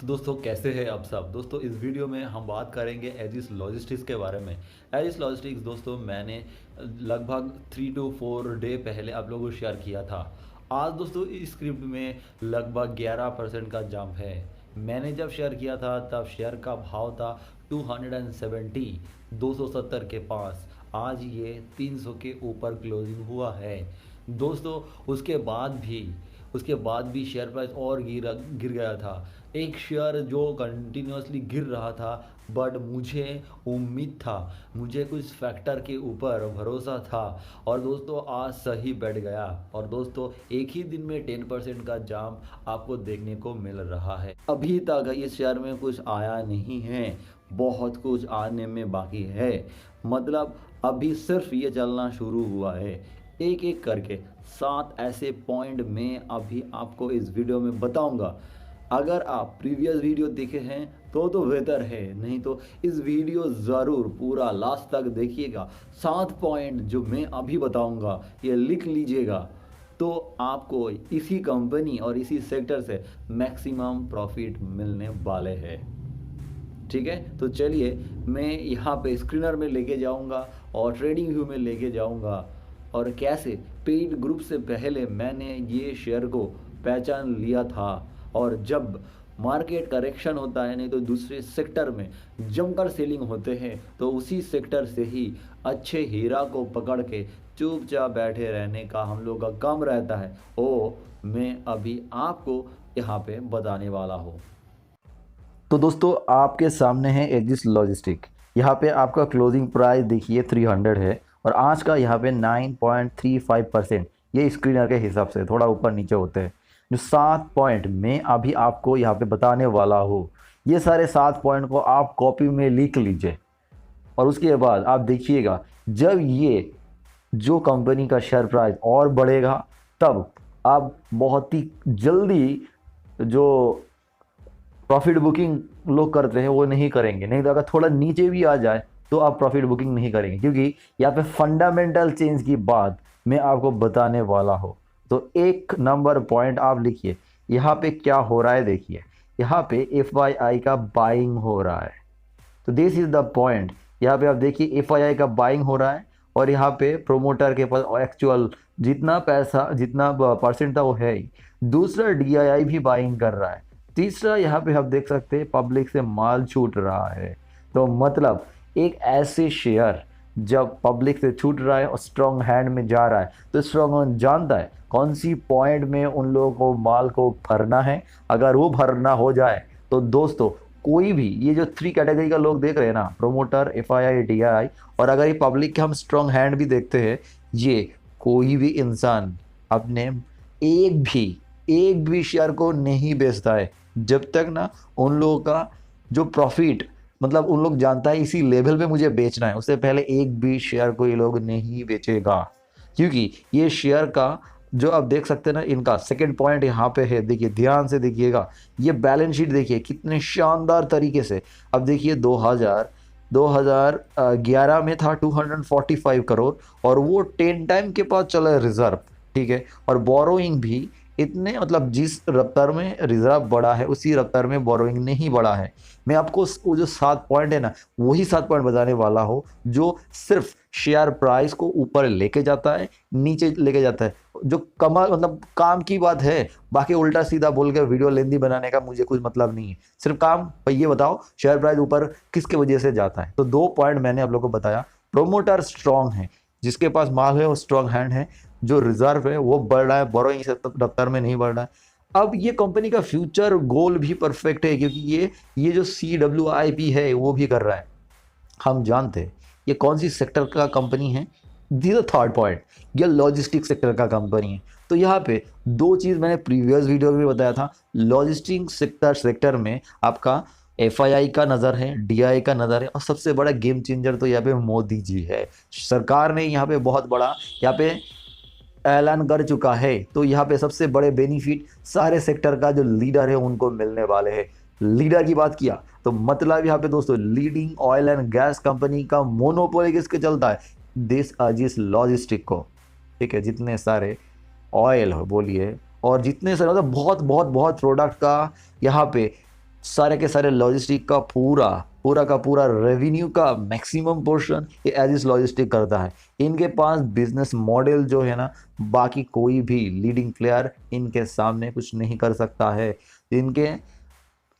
तो दोस्तों कैसे हैं आप सब। दोस्तों इस वीडियो में हम बात करेंगे एजिस लॉजिस्टिक्स के बारे में। एजिस लॉजिस्टिक्स दोस्तों मैंने लगभग 3 to 4 डे पहले आप लोगों को शेयर किया था। आज दोस्तों इस स्क्रिप्ट में लगभग 11% का जंप है। मैंने जब शेयर किया था तब शेयर का भाव था 270 270 के पास। आज ये 300 के ऊपर क्लोजिंग हुआ है दोस्तों। उसके बाद भी शेयर प्राइस और गिर गया था। एक शेयर जो कंटिन्यूसली गिर रहा था, बट मुझे उम्मीद था, मुझे कुछ फैक्टर के ऊपर भरोसा था और दोस्तों आज सही बैठ गया। और दोस्तों एक ही दिन में 10% का जंप आपको देखने को मिल रहा है। अभी तक इस शेयर में कुछ आया नहीं है, बहुत कुछ आने में बाकी है। मतलब अभी सिर्फ ये चलना शुरू हुआ है। एक एक करके 7 ऐसे पॉइंट मैं अभी आपको इस वीडियो में बताऊंगा। अगर आप प्रीवियस वीडियो देखे हैं तो बेहतर है, नहीं तो इस वीडियो ज़रूर पूरा लास्ट तक देखिएगा। 7 पॉइंट जो मैं अभी बताऊंगा ये लिख लीजिएगा, तो आपको इसी कंपनी और इसी सेक्टर से मैक्सिमम प्रॉफिट मिलने वाले हैं। ठीक है, तो चलिए मैं यहाँ पे स्क्रीनर में लेके जाऊँगा और ट्रेडिंग व्यू में लेके जाऊँगा और कैसे पेड ग्रुप से पहले मैंने ये शेयर को पहचान लिया था। और जब मार्केट करेक्शन होता है, नहीं तो दूसरे सेक्टर में जमकर सेलिंग होते हैं, तो उसी सेक्टर से ही अच्छे हीरा को पकड़ के चुपचाप बैठे रहने का हम लोग का काम रहता है। ओ मैं अभी आपको यहाँ पे बताने वाला हूँ। तो दोस्तों आपके सामने है एजिस लॉजिस्टिक। यहाँ पे आपका क्लोजिंग प्राइस देखिए 300 है और आज का यहाँ पे 9.35%। ये स्क्रीनर के हिसाब से थोड़ा ऊपर नीचे होते हैं। जो 7 पॉइंट मैं अभी आपको यहाँ पे बताने वाला हूँ, ये सारे 7 पॉइंट को आप कॉपी में लिख लीजिए और उसके बाद आप देखिएगा जब ये जो कंपनी का शेयर प्राइस और बढ़ेगा तब आप बहुत ही जल्दी जो प्रॉफिट बुकिंग लोग करते हैं वो नहीं करेंगे। नहीं तो अगर थोड़ा नीचे भी आ जाए तो आप प्रॉफिट बुकिंग नहीं करेंगे, क्योंकि यहाँ पे फंडामेंटल चेंज की बात मैं आपको बताने वाला हूँ। तो एक नंबर पॉइंट आप लिखिए, यहाँ पे क्या हो रहा है देखिए। यहाँ पे FYI का बाइंग हो रहा है, तो दिस इज द पॉइंट। यहाँ पे आप देखिए FYI का बाइंग हो रहा है और यहाँ पे प्रोमोटर के पास एक्चुअल जितना पैसा जितना परसेंट था वो है ही। दूसरा DII भी बाइंग कर रहा है। तीसरा यहाँ पे आप देख सकते हैं पब्लिक से माल छूट रहा है। तो मतलब एक ऐसे शेयर जब पब्लिक से छूट रहा है और स्ट्रॉन्ग हैंड में जा रहा है, तो स्ट्रॉन्ग हैंड जानता है कौन सी पॉइंट में उन लोगों को माल को भरना है। अगर वो भरना हो जाए तो दोस्तों कोई भी ये जो 3 कैटेगरी का लोग देख रहे हैं ना, प्रोमोटर, FII, DII, और अगर ये पब्लिक के हम स्ट्रॉन्ग हैंड भी देखते हैं, ये कोई भी इंसान अपने एक भी शेयर को नहीं बेचता है जब तक ना उन लोगों का जो प्रॉफिट, मतलब उन लोग जानता है इसी लेवल पे मुझे बेचना है, उससे पहले एक भी शेयर को ये लोग नहीं बेचेगा। क्योंकि ये शेयर का जो आप देख सकते हैं ना, इनका सेकंड पॉइंट यहाँ पे है। देखिए ध्यान से देखिएगा, ये बैलेंस शीट देखिए कितने शानदार तरीके से। अब देखिए 2011 में था 245 करोड़ और वो 10 टाइम के पास चला रिजर्व। ठीक है, और बोरोइंग भी इतने, मतलब जिस रफ्तार में रिजर्व बढ़ा है उसी रफ्तार में बोरोइंग नहीं बढ़ा है। मैं आपको वो जो 7 पॉइंट है ना, वही 7 पॉइंट बताने वाला हूँ जो सिर्फ शेयर प्राइस को ऊपर लेके जाता है, नीचे लेके जाता है। जो कमाल, मतलब काम की बात है। बाकी उल्टा सीधा बोल के वीडियो लेंदी बनाने का मुझे कुछ मतलब नहीं है। सिर्फ काम भाई ये बताओ शेयर प्राइस ऊपर किसके वजह से जाता है। तो 2 पॉइंट मैंने आप लोग को बताया। प्रोमोटर स्ट्रांग है, जिसके पास माल है वो स्ट्रांग हैंड है। जो रिजर्व है वो बढ़ रहा है, बोरोइंग से दफ्तर में नहीं बढ़ रहा है। अब ये कंपनी का फ्यूचर गोल भी परफेक्ट है, क्योंकि ये जो CWIP है वो भी कर रहा है। हम जानते हैं ये कौन सी सेक्टर का कंपनी है। दिस थर्ड पॉइंट, ये लॉजिस्टिक सेक्टर का कंपनी है। तो यहाँ पे 2 चीज़ मैंने प्रीवियस वीडियो में बताया था। लॉजिस्टिक सेक्टर में आपका FII का नज़र है, DI का नज़र है, और सबसे बड़ा गेम चेंजर तो यहाँ पे मोदी जी है। सरकार ने यहाँ पे बहुत बड़ा यहाँ पे ऐलान कर चुका है। तो यहाँ पे सबसे बड़े बेनिफिट सारे सेक्टर का जो लीडर है उनको मिलने वाले हैं। लीडर की बात किया तो मतलब यहाँ पे दोस्तों leading oil and gas company का मोनोपोली किसके चलता है, दिस अजीज लॉजिस्टिक को। ठीक है, जितने सारे ऑयल हो बोलिए और जितने सारे मतलब बहुत बहुत बहुत प्रोडक्ट का यहाँ पे सारे के सारे लॉजिस्टिक का पूरा पूरा का पूरा रेवेन्यू का मैक्सिमम पोर्शन ये एजिस लॉजिस्टिक करता है। इनके पास बिजनेस मॉडल जो है ना, बाकी कोई भी लीडिंग प्लेयर इनके सामने कुछ नहीं कर सकता है। इनके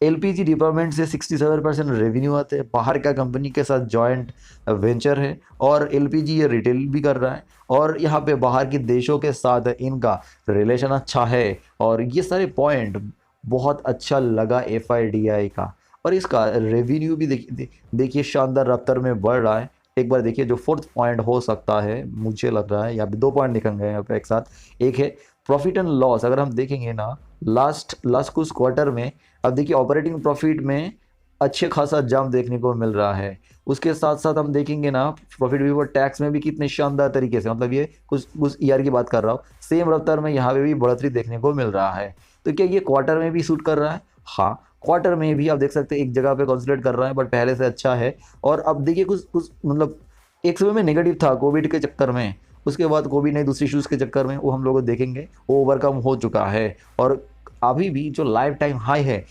एलपीजी डिपार्टमेंट से 67% रेवेन्यू आते हैं, बाहर का कंपनी के साथ जॉइंट वेंचर है, और एलपीजी ये रिटेल भी कर रहा है, और यहाँ पे बाहर के देशों के साथ इनका रिलेशन अच्छा है। और ये सारे पॉइंट बहुत अच्छा लगा एफआईडीआई का। और इसका रेवेन्यू भी देखिए शानदार रफ्तार में बढ़ रहा है। एक बार देखिए जो फोर्थ पॉइंट हो सकता है, मुझे लग रहा है यहाँ पे 2 पॉइंट निकल गए यहाँ पे एक साथ। एक है प्रॉफिट एंड लॉस। अगर हम देखेंगे ना लास्ट लास्ट कुछ क्वार्टर में, अब देखिए ऑपरेटिंग प्रॉफिट में अच्छे खासा जंप देखने को मिल रहा है। उसके साथ साथ हम देखेंगे ना प्रॉफिट बिफोर टैक्स में भी कितने शानदार तरीके से, मतलब ये कुछ उस ईयर की बात कर रहा हूँ, सेम रफ्तार में यहाँ पे भी बढ़ोतरी देखने को मिल रहा है। तो क्या ये क्वार्टर में भी सूट कर रहा है? हाँ, क्वार्टर में भी आप देख सकते हैं एक जगह पे कॉन्सेंट्रेट कर रहा है, बट पहले से अच्छा है। और अब देखिए कुछ कुछ मतलब एक समय में नेगेटिव था कोविड के चक्कर में, उसके बाद कोविड ने दूसरी इशूज़ के चक्कर में, वो हम लोग देखेंगे वो ओवरकम हो चुका है। और अभी भी जो लाइफ टाइम हाई है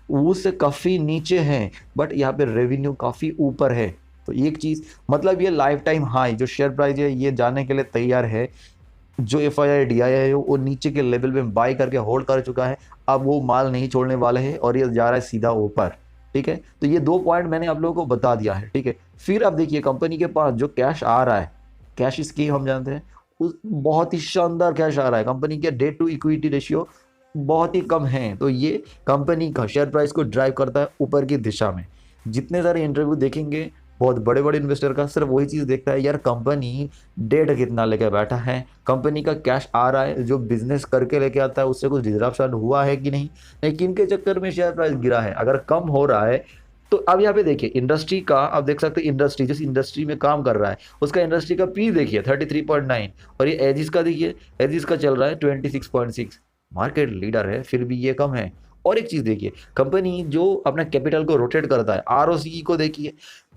उससे काफ़ी नीचे हैं, बट यहाँ पे रेवेन्यू काफ़ी ऊपर है। तो एक चीज़ मतलब ये लाइफ टाइम हाई जो शेयर प्राइस है ये जाने के लिए तैयार है। जो एफआईडीआई है वो नीचे के लेवल में बाई करके होल्ड कर चुका है, अब वो माल नहीं छोड़ने वाला है और ये जा रहा है सीधा ऊपर। ठीक है, तो ये 2 पॉइंट मैंने आप लोगों को बता दिया है। ठीक है, फिर अब देखिए कंपनी के पास जो कैश आ रहा है, कैश स्कीम हम जानते हैं, उस बहुत ही शानदार कैश आ रहा है। कंपनी के डेट टू इक्विटी रेशियो बहुत ही कम है, तो ये कंपनी का शेयर प्राइस को ड्राइव करता है ऊपर की दिशा में। जितने सारे इंटरव्यू देखेंगे बहुत बड़े बड़े इन्वेस्टर का सिर्फ वही चीज़ देखता है, यार कंपनी डेट कितना लेके बैठा है, कंपनी का कैश आ रहा है, जो बिजनेस करके लेके आता है उससे कुछ डिस्रप्शन हुआ है कि नहीं, लेकिन के चक्कर में शेयर प्राइस गिरा है। अगर कम हो रहा है तो अब यहाँ पे देखिए इंडस्ट्री का, आप देख सकते हैं इंडस्ट्री जिस इंडस्ट्री में काम कर रहा है उसका इंडस्ट्री का पी देखिए 33.9, और ये एजिस का देखिए, एजिस का चल रहा है 26.6। मार्केट लीडर है फिर भी ये कम है। और एक चीज़ देखिए, कंपनी जो अपना कैपिटल को रोटेट करता है, आरओसी को देखिए,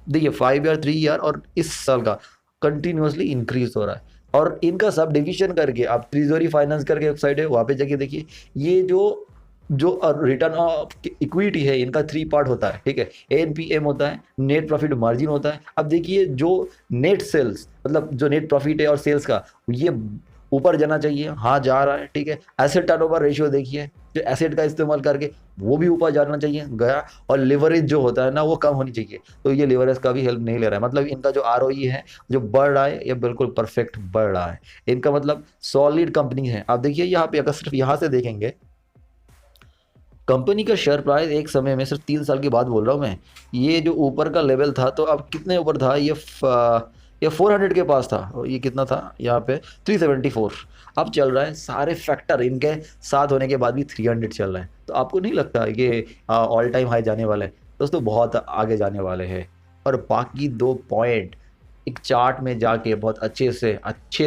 देखिए 5 ईयर 3 ईयर और इस साल का कंटिन्यूसली इंक्रीज हो रहा है। और इनका सब डिविजन करके आप ट्रेजरी फाइनेंस करके वेबसाइट है वहाँ पे जाके देखिए, ये जो जो रिटर्न ऑफ इक्विटी है इनका 3 पार्ट होता है। ठीक है, एनपीएम होता है, नेट प्रॉफिट मार्जिन होता है। अब देखिए जो नेट सेल्स मतलब जो नेट प्रॉफिट है और सेल्स का ये ऊपर जाना चाहिए, हाँ जा रहा है। ठीक है, एसेट टर्नओवर रेशियो देखिए, जो एसेट का इस्तेमाल करके वो भी ऊपर जाना चाहिए, गया। और लिवरेज जो होता है ना वो कम होनी चाहिए, तो ये लिवरेज का भी हेल्प नहीं ले रहा है। मतलब इनका जो आरओई है जो बढ़ रहा है ये बिल्कुल परफेक्ट बढ़ रहा है। इनका मतलब सॉलिड कंपनी है। आप देखिए यहाँ पे अगर सिर्फ यहाँ से देखेंगे कंपनी का शेयर प्राइस एक समय में, सिर्फ 3 साल की बात बोल रहा हूँ मैं, ये जो ऊपर का लेवल था तो अब कितने ऊपर था ये 400 के पास था, और ये कितना था यहाँ पे 374। अब चल रहा है सारे फैक्टर इनके साथ होने के बाद भी 300 चल रहा है। तो आपको नहीं लगता ये ऑल टाइम हाई जाने वाला है? दोस्तों बहुत आगे जाने वाले हैं। और बाकी 2 पॉइंट एक चार्ट में जाके बहुत अच्छे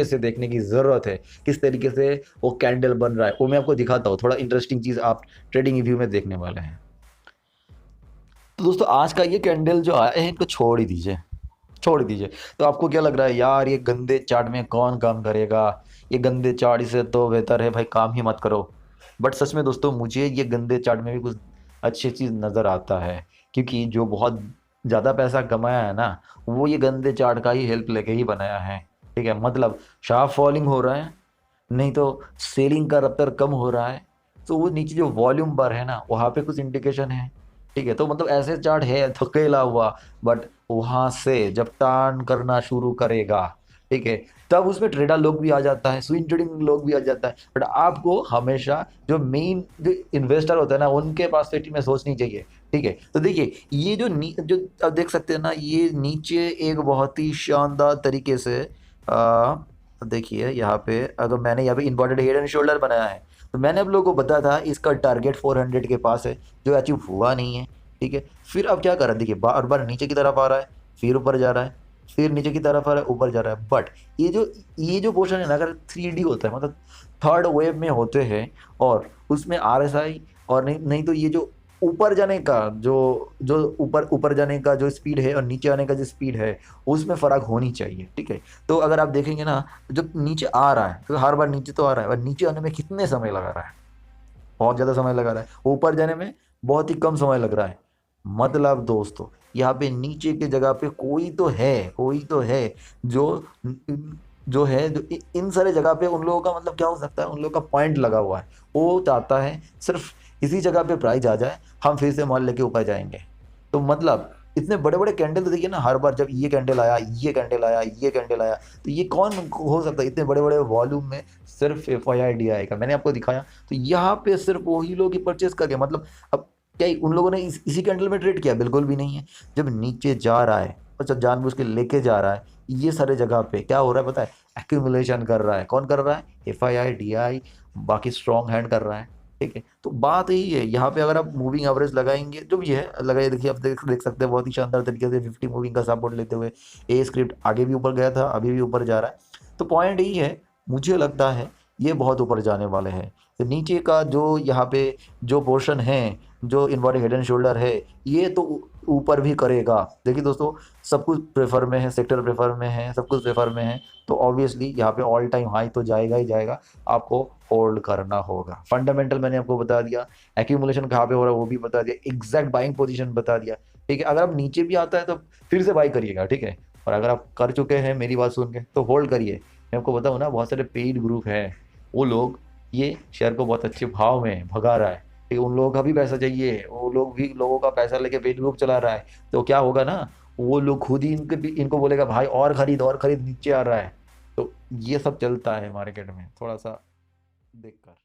से देखने की ज़रूरत है, किस तरीके से वो कैंडल बन रहा है वो मैं आपको दिखाता हूँ। थोड़ा इंटरेस्टिंग चीज़ आप ट्रेडिंग व्यू में देखने वाले हैं। तो दोस्तों आज का ये कैंडल जो आया है इनको छोड़ ही दीजिए, छोड़ दीजिए। तो आपको क्या लग रहा है यार ये गंदे चार्ट में कौन काम करेगा, ये गंदे चार्ट से तो बेहतर है भाई काम ही मत करो। बट सच में दोस्तों मुझे ये गंदे चार्ट में भी कुछ अच्छी चीज़ नज़र आता है, क्योंकि जो बहुत ज़्यादा पैसा कमाया है ना वो ये गंदे चार्ट का ही हेल्प लेके ही बनाया है। ठीक है, मतलब शार्प फॉलिंग हो रहा है, नहीं तो सेलिंग का रफ्तार कम हो रहा है, तो वो नीचे जो वॉल्यूम बार है ना वहाँ पे कुछ इंडिकेशन है। ठीक है, तो मतलब ऐसे चार्ट है थकेला हुआ, बट वहाँ से जब टर्न करना शुरू करेगा, ठीक है, तब उसमें ट्रेडर लोग भी आ जाता है, स्विंग ट्रेडिंग लोग भी आ जाता है। बट आपको हमेशा जो मेन जो इन्वेस्टर होता है ना उनके पर्सपेक्टिव में सोचनी चाहिए। ठीक है, तो देखिए ये जो आप देख सकते हैं ना, ये नीचे एक बहुत ही शानदार तरीके से देखिए यहाँ पे, अगर मैंने यहाँ पे इम्पोर्टेड हेड एंड शोल्डर बनाया है, तो मैंने आप लोगों को बताया था इसका टारगेट 400 के पास है, जो अचीव हुआ नहीं है। ठीक है, फिर अब क्या कर रहा है, देखिए बार बार नीचे की तरफ आ रहा है, फिर ऊपर जा रहा है, फिर नीचे की तरफ आ रहा है, ऊपर जा रहा है। बट ये जो पोर्शन है ना, अगर 3D होता है मतलब थर्ड वेव में होते हैं, और उसमें आरएसआई और नहीं तो ये जो ऊपर जाने का जो जो ऊपर ऊपर जाने का जो स्पीड है और नीचे आने का जो स्पीड है उसमें फ़र्क होनी चाहिए। ठीक है, तो अगर आप देखेंगे ना जब नीचे आ रहा है तो हर बार नीचे तो आ रहा है, और नीचे आने में कितने समय लगा रहा है, बहुत ज़्यादा समय लगा रहा है। ऊपर जाने में बहुत ही कम समय लग रहा है। मतलब दोस्तों, यहाँ पे नीचे की जगह पे कोई तो है जो इन सारे जगह पे उन लोगों का मतलब क्या हो सकता है, उन लोगों का पॉइंट लगा हुआ है। वो चाहता है सिर्फ इसी जगह पे प्राइज आ जाए, हम फिर से मोहल्ले के ऊपर जाएंगे। तो मतलब इतने बड़े बड़े कैंडल तो देखिए ना, हर बार जब ये कैंडल आया, ये कैंडल आया, ये कैंडल आया, तो ये कौन हो सकता है इतने बड़े बड़े वॉल्यूम में सिर्फ FIRD आएगा। मैंने आपको दिखाया, तो यहाँ पे सिर्फ वही लोग ही परचेस करके मतलब, अब क्या उन लोगों ने इसी कैंडल में ट्रेड किया? बिल्कुल भी नहीं है। जब नीचे जा रहा है और जब जानबूझ के लेके जा रहा है, ये सारे जगह पे क्या हो रहा है पता है? एक्यूमुलेशन कर रहा है। कौन कर रहा है? FIRDI, बाकी स्ट्रॉन्ग हैंड कर रहा है। ठीक है, तो बात यही है यहाँ पे। अगर आप मूविंग एवरेज लगाएंगे, जो भी है लगाइए, देखिए आप देख सकते हैं बहुत ही शानदार तरीके से 50 मूविंग का सपोर्ट लेते हुए ए स्क्रिप्ट आगे भी ऊपर गया था, अभी भी ऊपर जा रहा है। तो पॉइंट यही है, मुझे लगता है ये बहुत ऊपर जाने वाले हैं। तो नीचे का जो यहाँ पे जो पोर्शन है, जो इनवर्टेड हेड एंड शोल्डर है, ये तो ऊपर भी करेगा। देखिए दोस्तों, सब कुछ प्रेफर में है, सेक्टर प्रेफर में है, सब कुछ प्रेफर में है। तो ऑब्वियसली यहाँ पे ऑल टाइम हाई तो जाएगा ही जाएगा, आपको होल्ड करना होगा। फंडामेंटल मैंने आपको बता दिया, एक्यूमुलेशन कहाँ पे हो रहा है वो भी बता दिया, एग्जैक्ट बाइंग पोजीशन बता दिया। ठीक है, अगर आप नीचे भी आता है तो फिर से बाई करिएगा। ठीक है, और अगर आप कर चुके हैं मेरी बात सुन के तो होल्ड करिए। मैं आपको बताऊँ ना, बहुत सारे पेड ग्रुप हैं, वो लोग ये शेयर को बहुत अच्छे भाव में भगा रहा है। ठीक है, उन लोगों का भी पैसा चाहिए, वो लोग भी लोगों का पैसा लेके पेड ग्रुप चला रहा है। तो क्या होगा ना, वो लोग खुद ही इनको बोलेगा भाई और खरीद नीचे आ रहा है। तो ये सब चलता है मार्केट में, थोड़ा सा देख कर।